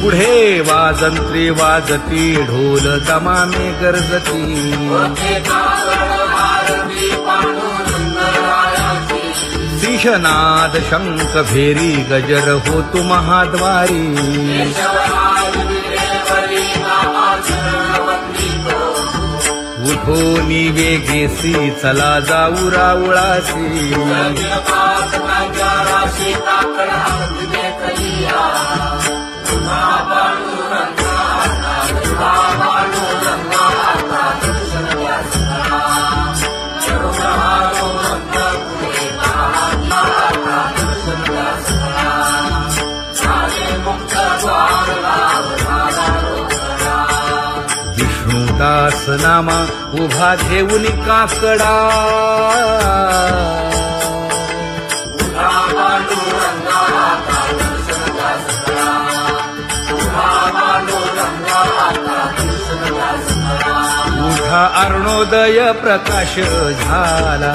पुढे वाजंत्री वाजती ढोल दमामे गर्जती शिशनाद शंख भेरी गजर होतु महाद्वारी उठो वेगेसी चला जाऊ राऊळासी विष्णुदास नामा उभा घेऊन काकडा उठा अरुणोदय प्रकाश झाला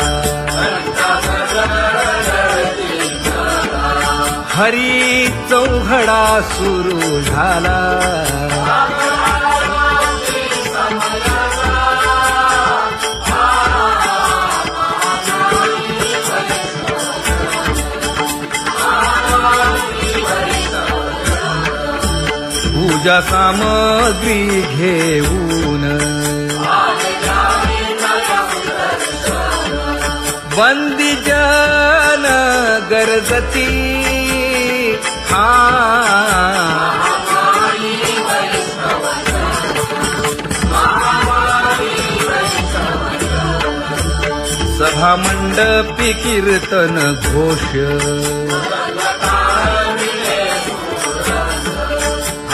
हरी चौघडा सुरू झाला पूजा सामग्री घेऊन वंदी जन गरजती सभा मंडपी कीर्तन घोष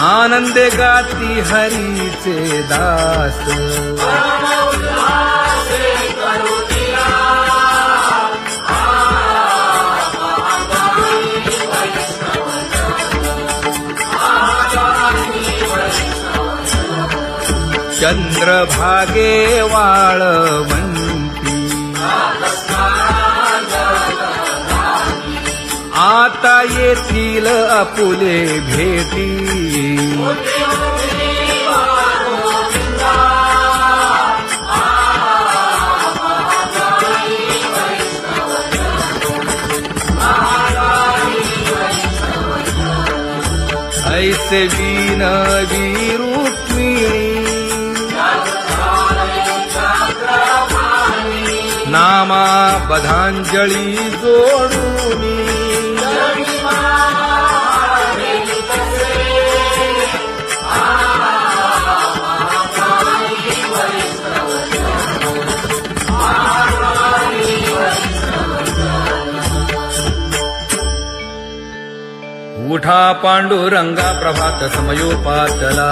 आनंदे गाती हरीचे दास चंद्रभागे वाळवंती आता येथील आपुले भेटी ऐसे विनवी रुक्मिणी नामा बधांजळी जोडूनी उठा पांडुरंगा प्रभात समयोपातला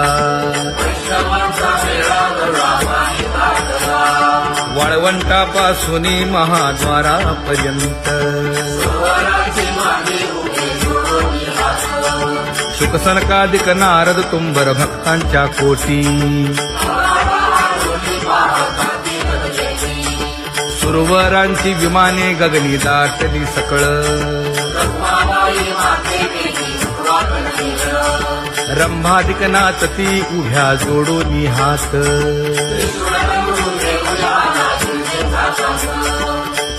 वाळवंटापासून महाद्वारापर्यंत शुकसनकादिक नारद तुंबर भक्तांच्या कोटी सुरवरांची विमाने गगनी दाटली सकळ रंभादिक नाचती उभ्या जोडोनी हात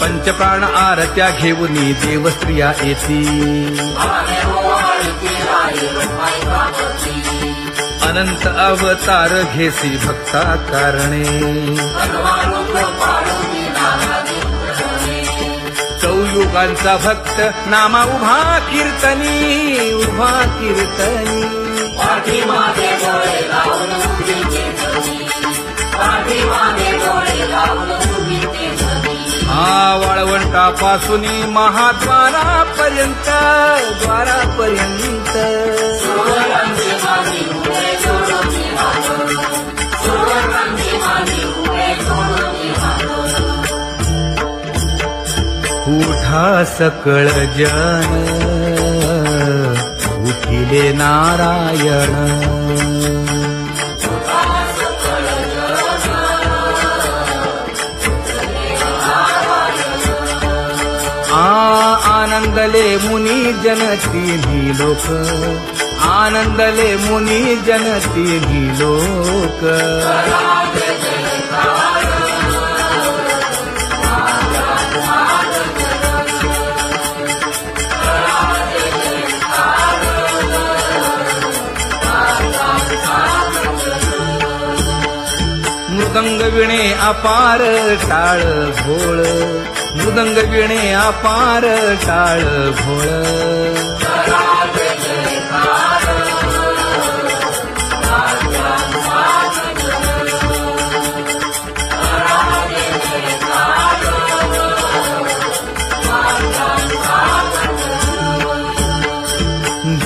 पंचप्राण आरत्या घेऊनी देवस्त्रिया येती अनंत अवतार घेसी भक्ता कारणे चौयुगांचा भक्त नामा उभा कीर्तनी वाळवंटापासून महाद्वारापर्यंत उठा सकळ जन उठिले नारायण आनंदले मुनी जन तिन्ही लोक आनंदले मुनी जनती लोक मृदंग विणे अपार टाळ भोळ मृदंग विणे अपार टाळ भोळ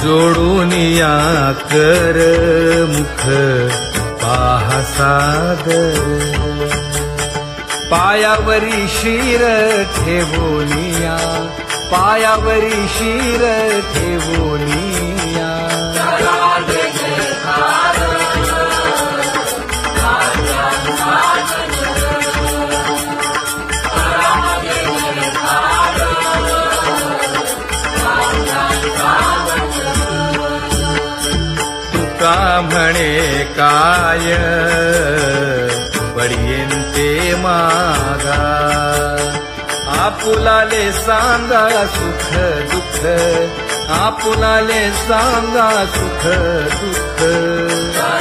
जोडून या कर मुख पाहा सादर पायावरी शिर ठेवोनिया पायावरी शिर ठेवोनिया तुका म्हणे काय बडियेंते मागा आपुलाले सांगा सुख दुःख आपुलाले सांगा सुख दुःख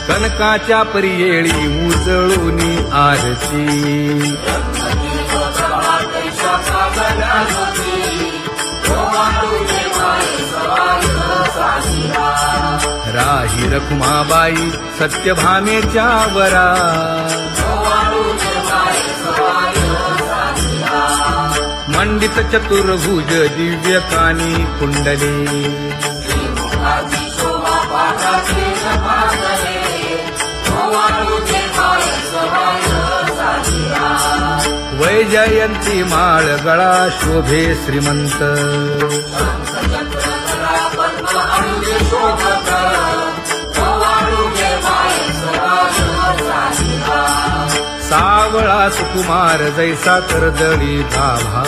कनकाच्या परियेळी उजळूनी आरती राही रखुमाबाई सत्यभामेच्या वरा मंडित चतुर्भुज दिव्यकानी कुंडले वैजयंती माळ गळा शोभे श्रीमंत सावळा सुकुमार जैसा कर्दळी भाभा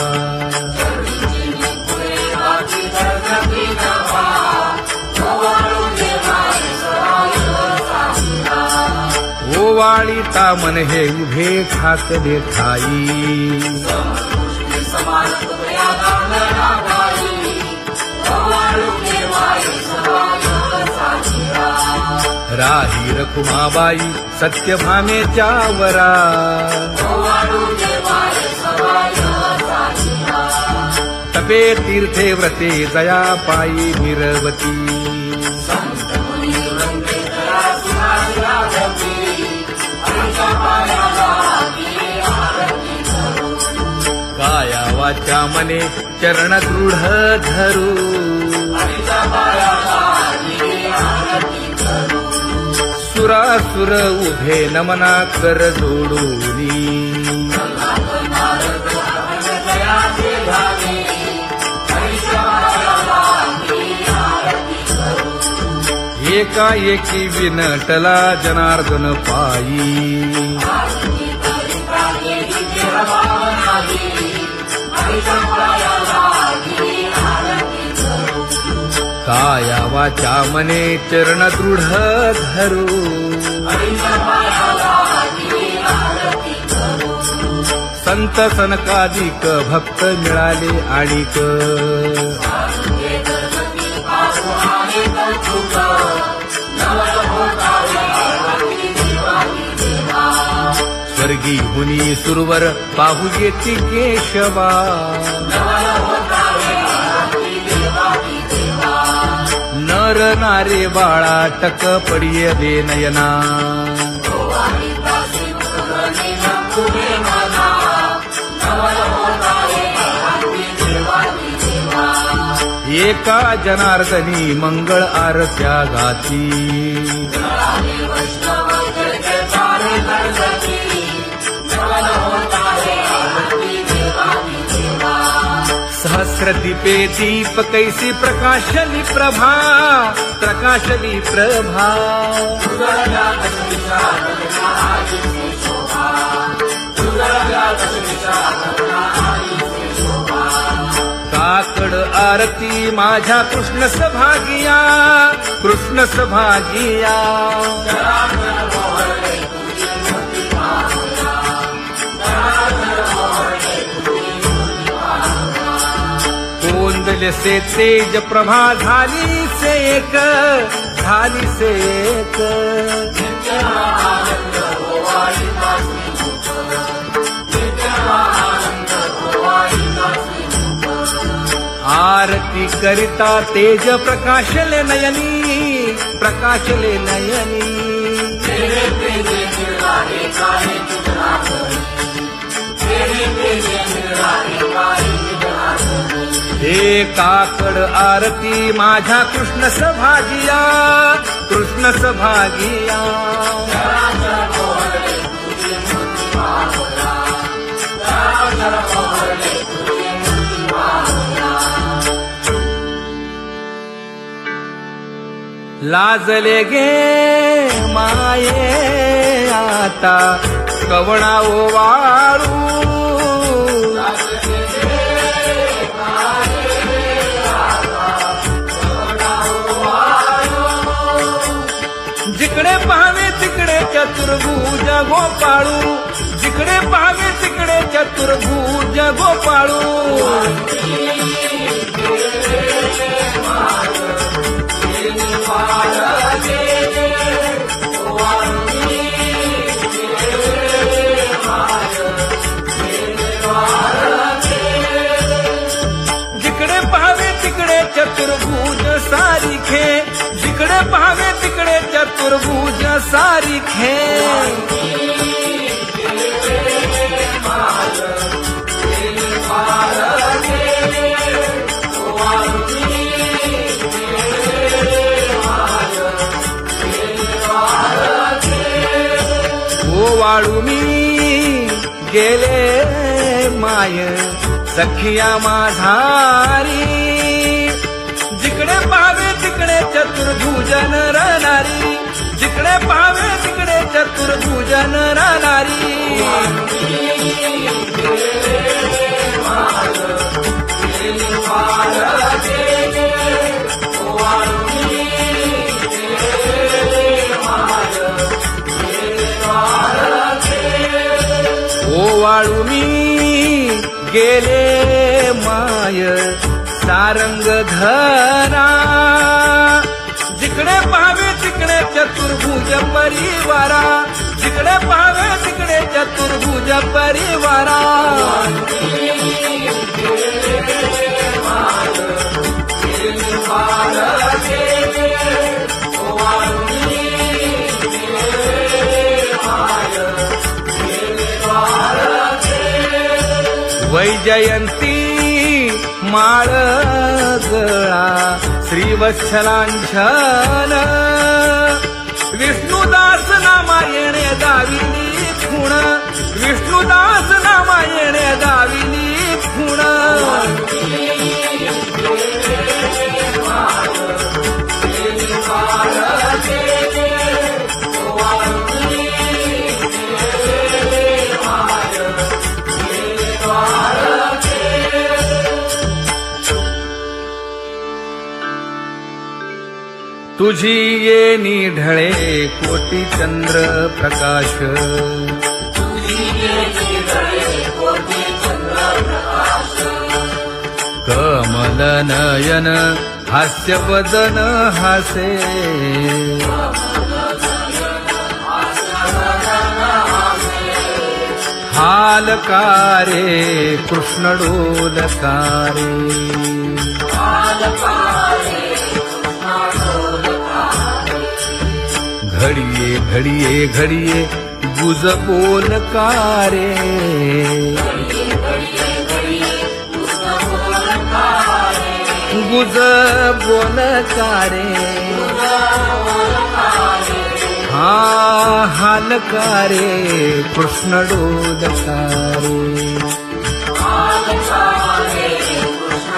ओवाळी तामन हे उभे ठाकले ठाई राही रखुमाबाई सत्यभामेच्या वरा तपे तीर्थे व्रते जया पायी निरवती काया वाचा मने चरण दृढ धरू सुरासुर उभे नमना कर जोडूनी एकाएकी विनटला जनार्दन पायी काया वाचा मने चरण दृढ धरू संत सनकादिक भक्त मिळाले आणिक स्वर्गी हुनी सुरवर पाहू येती केशवा नर नारे बाळा टक पडिये दे नयना एका जनार्दनी मंगळ आरत्या गाती सहस्रदीपे दीप कैसी प्रकाशली प्रभा, प्रकाशली प्रभा. काकड आरती माझ्या कृष्ण सभागिया, कृष्ण सभागिया. कोंदले से तेज प्रभा झाली से एक, झाली से एक. आरती करिता तेज प्रकाशले नयनी, प्रकाशले नयनी. हे काकड आरती माझ्या कृष्ण सभागिया, कृष्ण सभागिया. लाजले गे माये आता कवणा ओवाळू. जिकडे पाहावे तिकडे चतुर्भुज गोपाळू, जिकडे पाहावे तिकडे चतुर्भुज गोपाळू. जिकडे पाहावे तिकडे चतुर्भुज सारिखे, जिकडे पाहावे तिकडे चतुर्भुज सारिखे. ओवाळू मी गेले माय सखिया माझारी. जिकडे पाहावे तिकडे चतुर्भुज नरनारी, जिकडे पाहावे तिकडे चतुर्भुज नरनारी. ओवाळू मी गेले माय सारंग धरा. जिकडे पाहावे तिकडे चतुर्भुज परिवारा, जिकडे पाहावे तिकडे चतुर्भुज परिवारा. वैजयंती माळ गळा श्रीवत्सलांछन. विष्णुदास नामायणे दाविनी खूण, विष्णुदास नामायणे दाविनी खूण. तुझी येणी ढळे कोटी चंद्र प्रकाश. कमल नयन हास्य वदन हासे. हालकारे कृष्ण डोलकारे. घडिये घडिये घडिये गुज बोलकारे. गुज बोलकारे. हा हालकारे कृष्ण डोलकारे.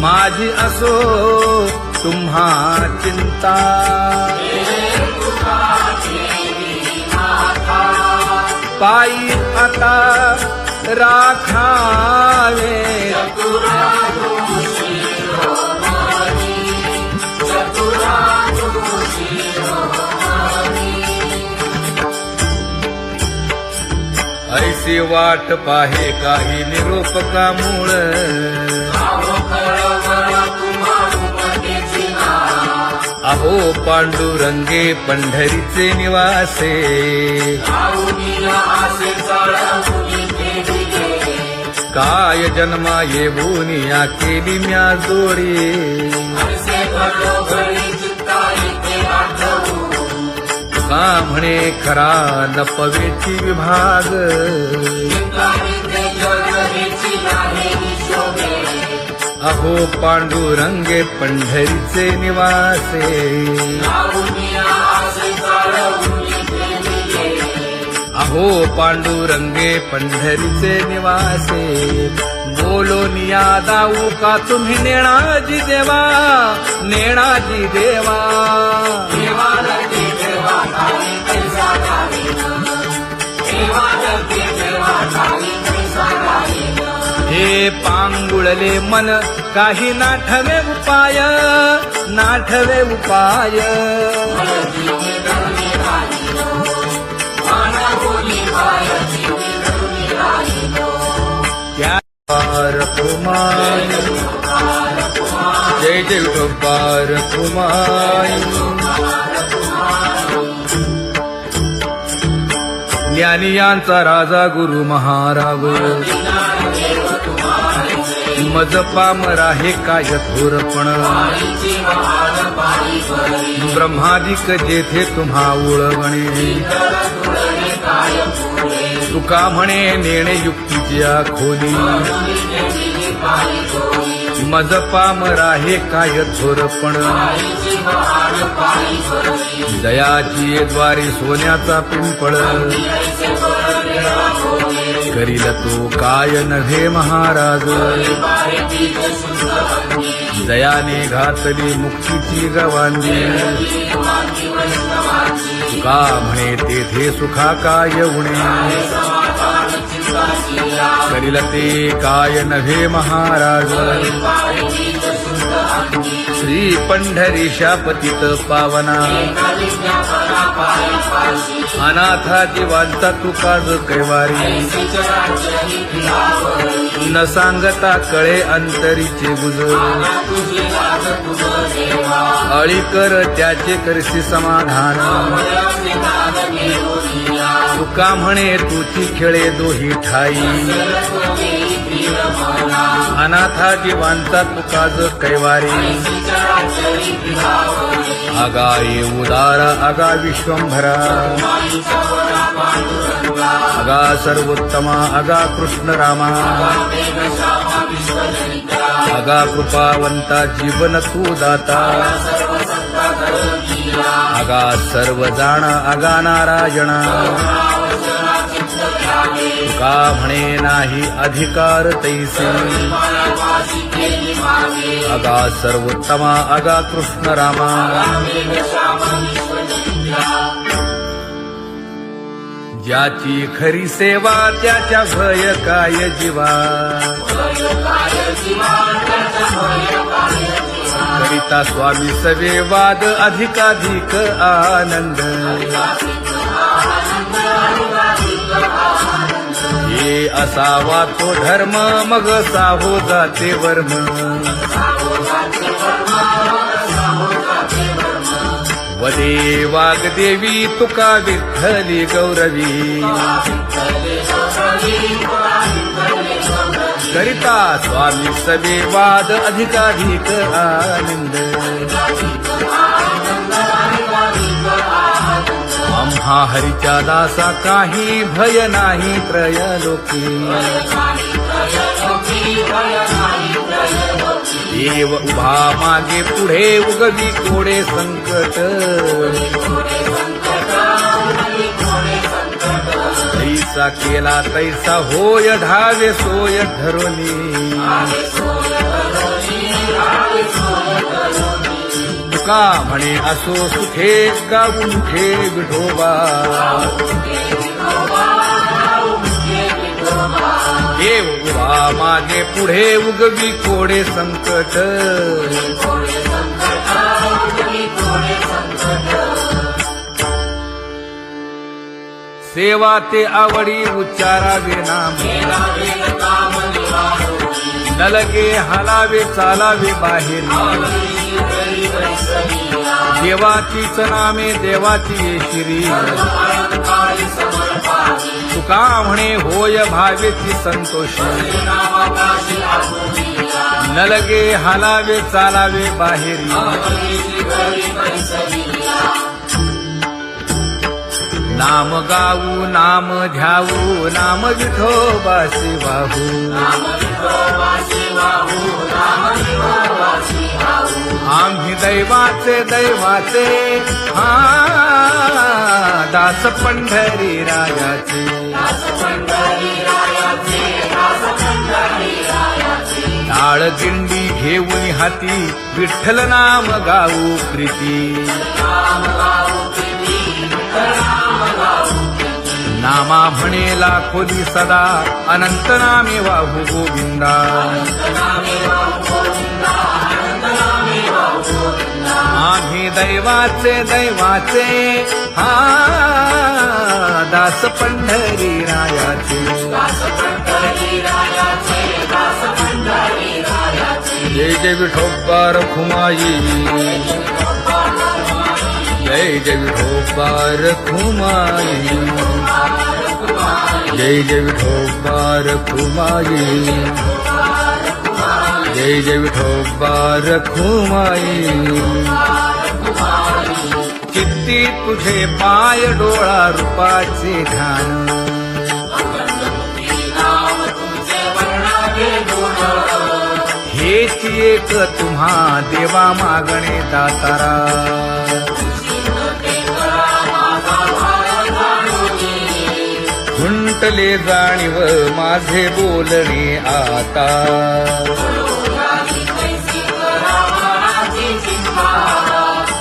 माझी असो तुम्हा चिंता. पायी आता राखावे ऐसी वाट पाहे काही निरोप का मूळ. अहो पांडुरंगे पंढरीचे निवासे. काय जन्मा येऊन या केली म्या जोडी. का म्हणे खरा लपवेची विभाग. अहो पांडुरंगे पंढरीचे निवासे. अहो पांडुरंगे पंढरीचे निवासे. बोलो निया दाऊ का तुम्ही नेणाजी देवा. नेणाजी देवा. हे पांगुळले मन काही नाठवे उपाय. नाठवे उपाय. त्या कुमार जय जय विठोबार कुमार. ज्ञानियांचा राजा गुरु महाराज. मज पामरा हे काय थोरपण. ब्रह्मादिक जेथे तुम्हा उळवणे. तुका म्हणे नेणे युक्तीच्या खोली. मज पामरा हे काय थोरपण. दयाची द्वारी सोन्याचा पिंपळ. करील तो काय नव्हे महाराज. दयाने घातली मुक्तीची गवांदी. तुका म्हणे तेथे सुखा काय उणे. करील ते काय नव्हे महाराज. श्री पंढरीशा पतित पावना. अनाथा जीवांचा तुका ज कैवारी. न सांगता कळे अंतरीचे गुज. अळी कर त्याचे करशी समाधान. तुका म्हणे तुची खेळे दोही ठाई. अनाथा जीवांचा तुका ज कैवारी. आगा ये उदार आगा विश्वंभरा. आगा सर्वोत्तमा आगा कृष्ण रामा. आगा कृपावंता जीवन तू दाता. आगा सर्व जाणा आगा नारायणा. तुका म्हणे नाही अधिकार तैसे. आगा सर्वोत्तमा आगा कृष्ण रामा. ज्याची खरी सेवा त्याच्या भय काय जीवा. करिता स्वामी सवे वाद अधिकाधिक आनंद. हे असावा तो धर्म मग साहो जाते वर्म. वदे वाग्देवी तुका विठ्ठली गौरवी. करिता स्वामी सवे वाद अधिकाधिक आनंद. आम्हा हरीच्या दासा काही भय नाही त्रयलोकी. देव उभा मागे पुढे उगवी कोडे संकट. तैसा केला तैसा होय धावे सोय धरोनी. तुका म्हणे असो सुखे गाऊ मुखे विठोबा देव उभा मागे पुढे उगवी कोडे संकट सेवा ते आवडी उच्चारावे नाम न लगे हालावे चालावे बाहेर देवाचीच नामे देवाची येशिरी तुका म्हणे होय भावेची संतोषी न लगे हालावे चालावे बाहेरी नाम गाऊ नाम ध्याऊ नाम विठोबासी वाहू आम्ही दैवाचे दैवाचे हा दास पंढरी रायाचे टाळ दिंडी घेऊन हाती विठ्ठल नाम गाऊ प्रीती नामा म्हणे लाखोली सदा अनंत नामे वाहू गोविंदा आम्ही दैवाचे दैवाचे हा दास पंढरी रायाचे जय जय विठोबा रखुमाई जय जय विठोबा रखुमाई जय जय विठोबा रखुमाई जय जय विठोबा रखुमाई चित्ती तुझे पाय डोळा रूपाचे ध्यान हेच एक तुम्हा देवा मागणे दातारा खुंटले जाणीव माझे बोलणे आता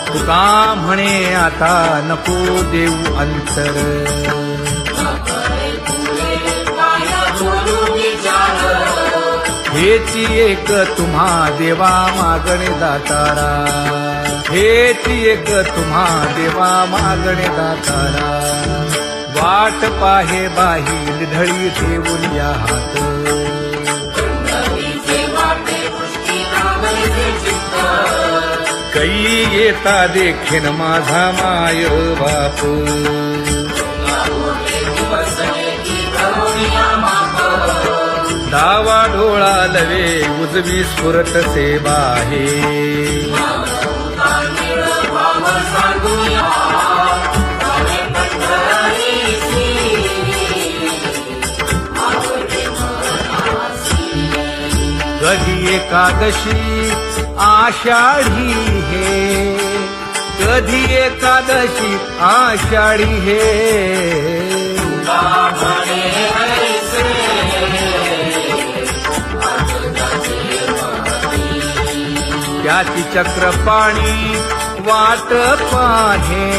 तुका म्हणे आता नको देऊ अंतर हेची एक तुम्हा देवा मागणे दातारा हेची एक तुम्हा देवा मागणे दातारा वाट पाहे बाही ढळी ठेवून या हात कै येता देखीन माझा माय बाप डावा डोळा लवे उजवी स्फुरत से बाहे कधी एकादशी आषाढी हे कधी एकादशी आषाढी हे त्याची चक्रपाणी वाट पाहे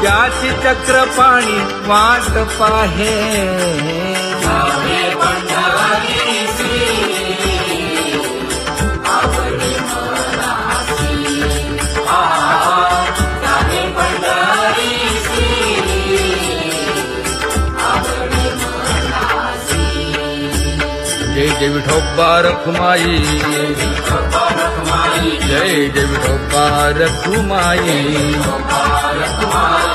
त्याची चक्रपाणी वाट पाहे जय जय विठोबा रखुमाई जय जय विठोबा रखुमाई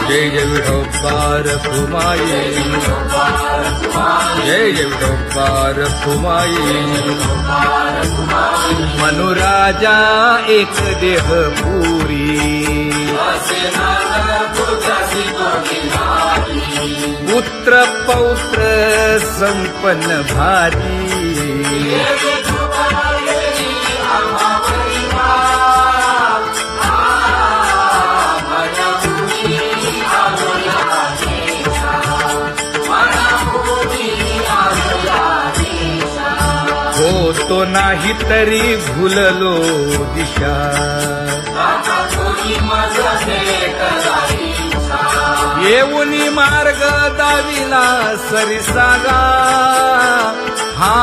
जय जय विठोबा रखुमाई जय जय विठोबा रखुमाई मनुराजा एक देह पुरी पुत्र पौत्र संपन्न भारी होतो नाही तरी भुललो दिशा येऊनी मार्ग दाविला सरिसागा हा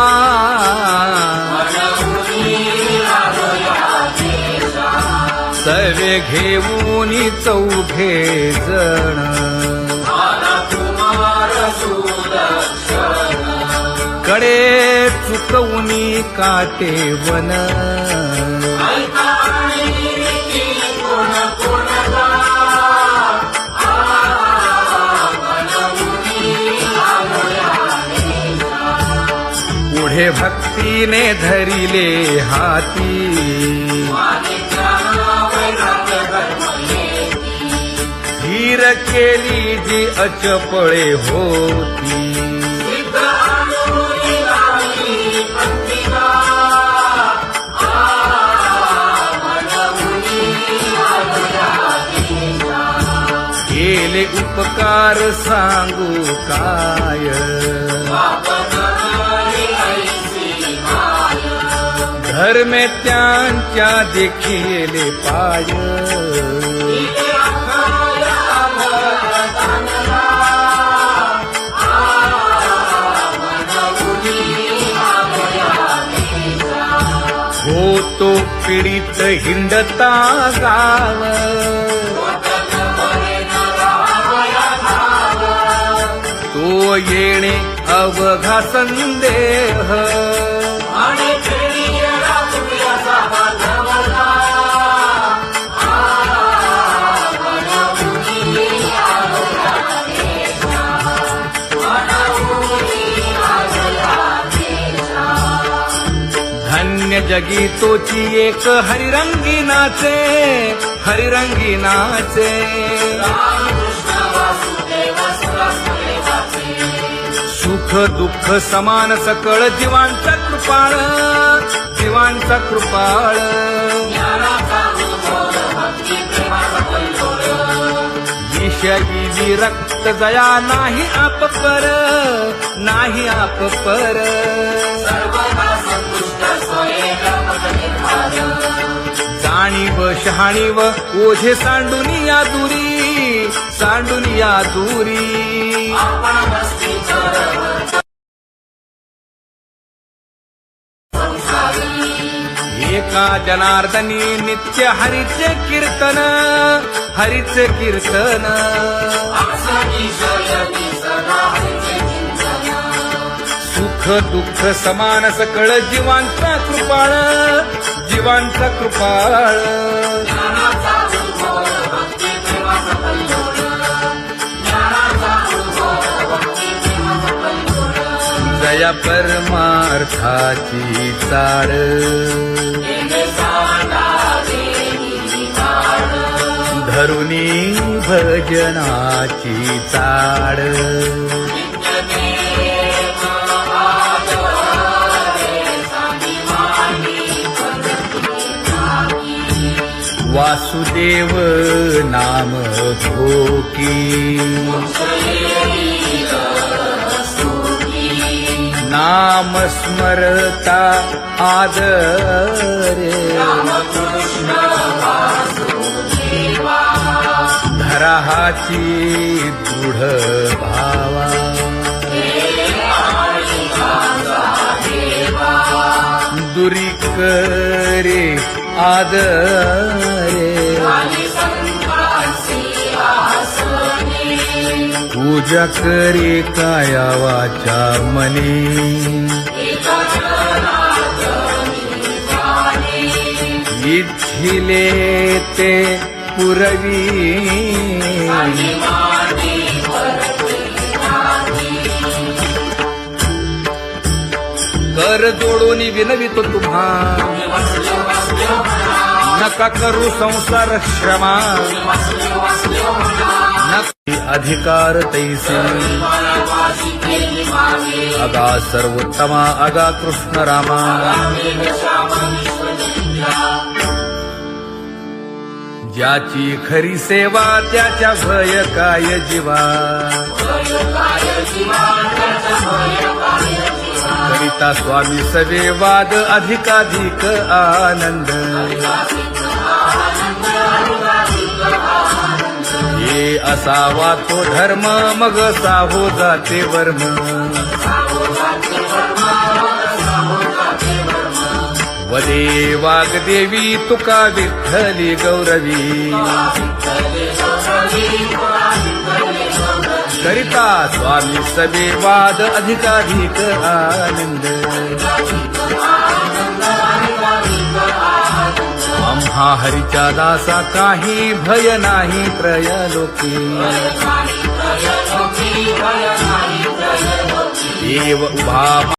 सवे घेऊनी चौघे जण कडे चुकवूनी काटे वन पुढे भक्तीने धरिले हाती धीर केली जी अचपळे होती केले उपकार सांगू काय धर्मे त्यांच्या देखिले पाय होतो पीडित हिंडता गाव तो येणे अवघा संदेह धन्य जगी तोची एक हरिरंगी नाचे हरिरंगी नाचे सुख दुःख समान सकळ जीवांचा कृपाळ जीवांचा कृपाळ विषयी विरक्त जया नाही आप पर नाही आप पर जाणीव शहाणीव ओझे सांडुनिया दूरी एका जनार्दनी नित्य हरीचे कीर्तन सुख दुःख समान सकळ जीवांचा कृपाळ जया परमार्थाची चाळ धरुनी भजनाची चाळ वासुदेव नाम भोकी नाम स्मरता आदरे धराहाची दृढ भावा दुरी करे आदरे पूजा करे काया वाचा मनी इच्छिले ते पुरवी कर जोडून विनवितो तुम्हा नका करू संसार श्रमा अधिकार तैसे अगा सर्वोत्तमा अगा कृष्ण रामा ज्याची खरी सेवा त्याच्या भय काय जीवा करिता स्वामी सवे वाद अधिकाधिक आनंद हे असावा तो धर्म मग साहो जाते वर्म वदे वाग्देवी तुका विठ्ठली गौरवी करिता स्वामी सवे वाद अधिकाधिक आनंद आम्हा हरीच्या दासा काही भय नाही त्रयलोकी देव उभा